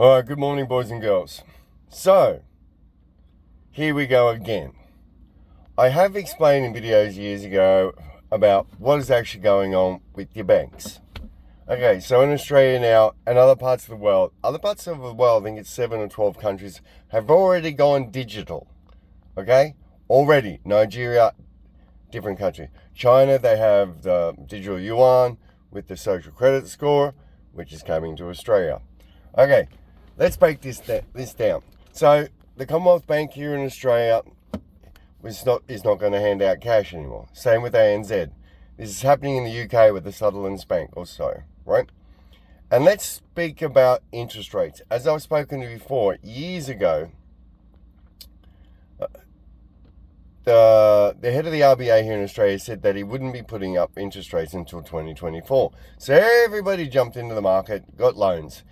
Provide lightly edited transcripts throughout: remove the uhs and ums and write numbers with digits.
Alright, good morning, boys and girls. So, here we go again. I have explained in videos years ago about what is actually going on with your banks. Okay, so in Australia now and other parts of the world, I think it's 7 or 12 countries, have already gone digital. Okay? Already. Nigeria, different country. China, they have the digital yuan with the social credit score, which is coming to Australia. Okay, let's break this down. So, the Commonwealth Bank here in Australia is not going to hand out cash anymore. Same with ANZ. This is happening in the UK with the Sutherland's Bank also, right? And let's speak about interest rates. As I've spoken to before, years ago, the head of the RBA here in Australia said that he wouldn't be putting up interest rates until 2024. So everybody jumped into the market, got loans.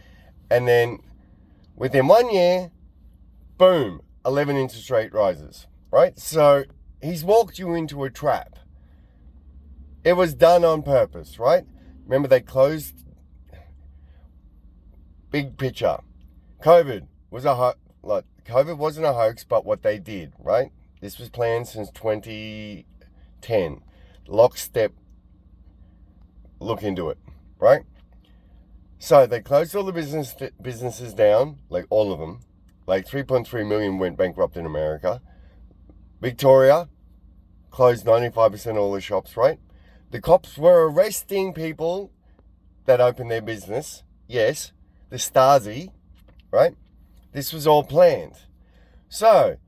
And then within 1 year, boom, 11 interest rate rises, right? So he's walked you into a trap. It was done on purpose, right? Remember, they closed. Big picture. COVID wasn't a hoax, but what they did, right? This was planned since 2010. Lockstep, look into it, right? So they closed all the businesses down, like all of them. Like 3.3 million went bankrupt in America. Victoria closed 95% of all the shops, right? The cops were arresting people that opened their business. Yes, the Stasi, right? This was all planned. So,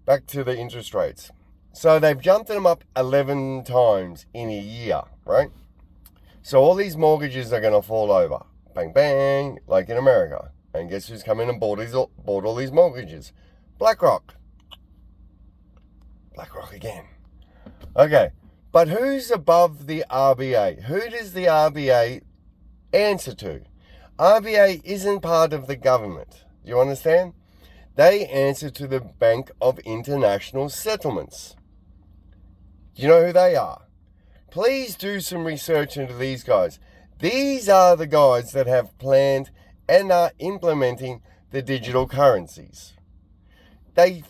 back to the interest rates. So they've jumped them up 11 times in a year, right? So all these mortgages are going to fall over. Bang, bang, like in America. And guess who's come in and bought all these mortgages? BlackRock. BlackRock again. Okay, but who's above the RBA? Who does the RBA answer to? RBA isn't part of the government. Do you understand? They answer to the Bank of International Settlements. Do you know who they are? Please do some research into these guys. These are the guys that have planned and are implementing the digital currencies. They've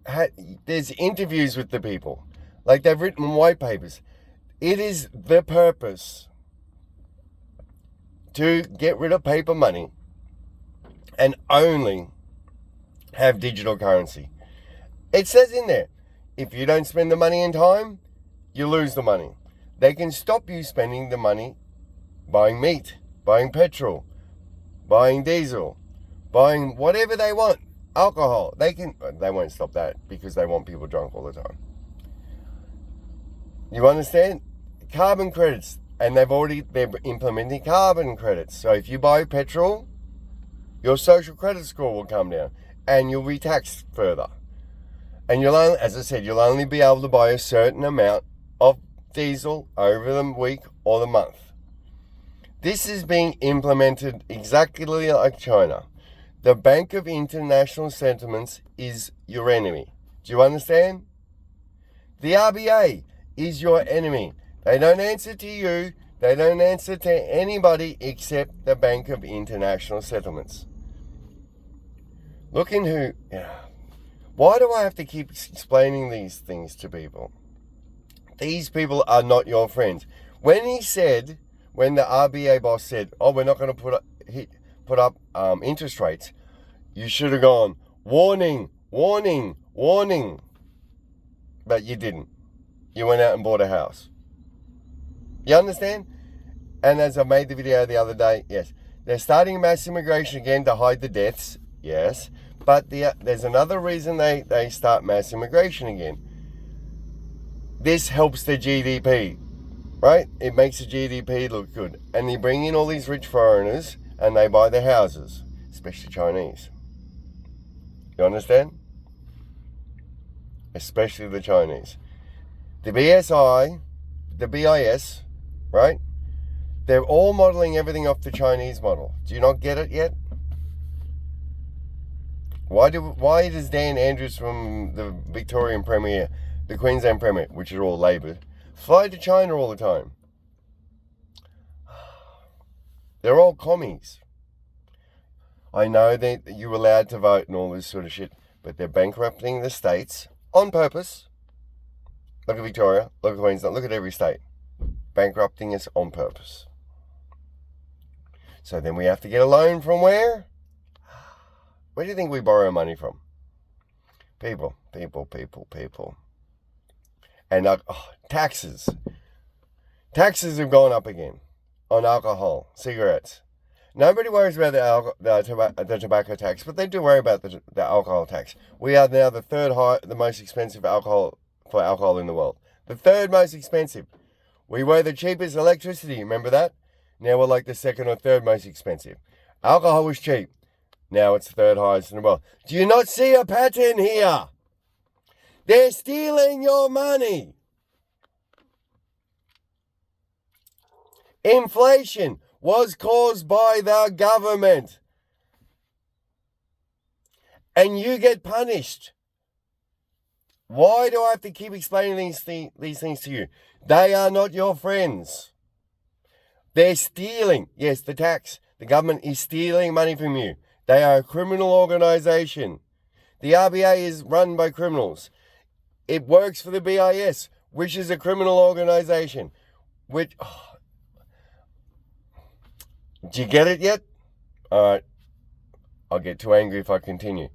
had, there's interviews with the people. Like, they've written white papers. It is the purpose to get rid of paper money and only have digital currency. It says in there, if you don't spend the money in time, you lose the money. They can stop you spending the money buying meat, buying petrol, buying diesel, buying whatever they want, alcohol. They won't stop that because they want people drunk all the time. You understand? Carbon credits, and they're implementing carbon credits. So if you buy petrol, your social credit score will come down and you'll be taxed further. And as I said, you'll only be able to buy a certain amount of diesel over the week or the month. This is being implemented exactly like China. The Bank of International Settlements is your enemy. Do you understand? The RBA is your enemy. They don't answer to you. They don't answer to anybody except the Bank of International Settlements. Why do I have to keep explaining these things to people? These people are not your friends. When the RBA boss said, "Oh, we're not going to put up interest rates," you should have gone, "Warning, warning, warning." But you didn't. You went out and bought a house. You understand? And as I made the video the other day, yes, they're starting mass immigration again to hide the deaths. Yes, but there's another reason they start mass immigration again. This helps the GDP, right? It makes the GDP look good. And they bring in all these rich foreigners and they buy their houses, especially Chinese. You understand? Especially the Chinese. The BIS, right? They're all modeling everything off the Chinese model. Do you not get it yet? Why does Dan Andrews from the Victorian Premier, the Queensland Premier, which are all Labor, fly to China all the time? They're all commies. I know that you're allowed to vote and all this sort of shit, but they're bankrupting the states on purpose. Look at Victoria, look at Queensland, look at every state. Bankrupting us on purpose. So then we have to get a loan from where? Where do you think we borrow money from? People. And taxes. Taxes have gone up again on alcohol, cigarettes. Nobody worries about the tobacco tax, but they do worry about the alcohol tax. We are now the most expensive alcohol in the world. The third most expensive. We were the cheapest electricity, remember that? Now we're like the second or third most expensive. Alcohol was cheap. Now it's the third highest in the world. Do you not see a pattern here? They're stealing your money. Inflation was caused by the government. And you get punished. Why do I have to keep explaining these things to you? They are not your friends. They're stealing. Yes, the tax. The government is stealing money from you. They are a criminal organisation. The RBA is run by criminals. It works for the BIS, which is a criminal organisation. Do you get it yet? Alright. I'll get too angry if I continue.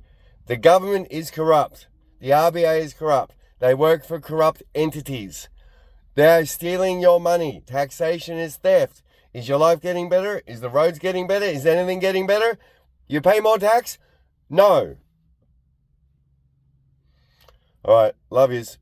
The government is corrupt. The RBA is corrupt. They work for corrupt entities. They're stealing your money. Taxation is theft. Is your life getting better? Is the roads getting better? Is anything getting better? You pay more tax? No. Alright, love yous.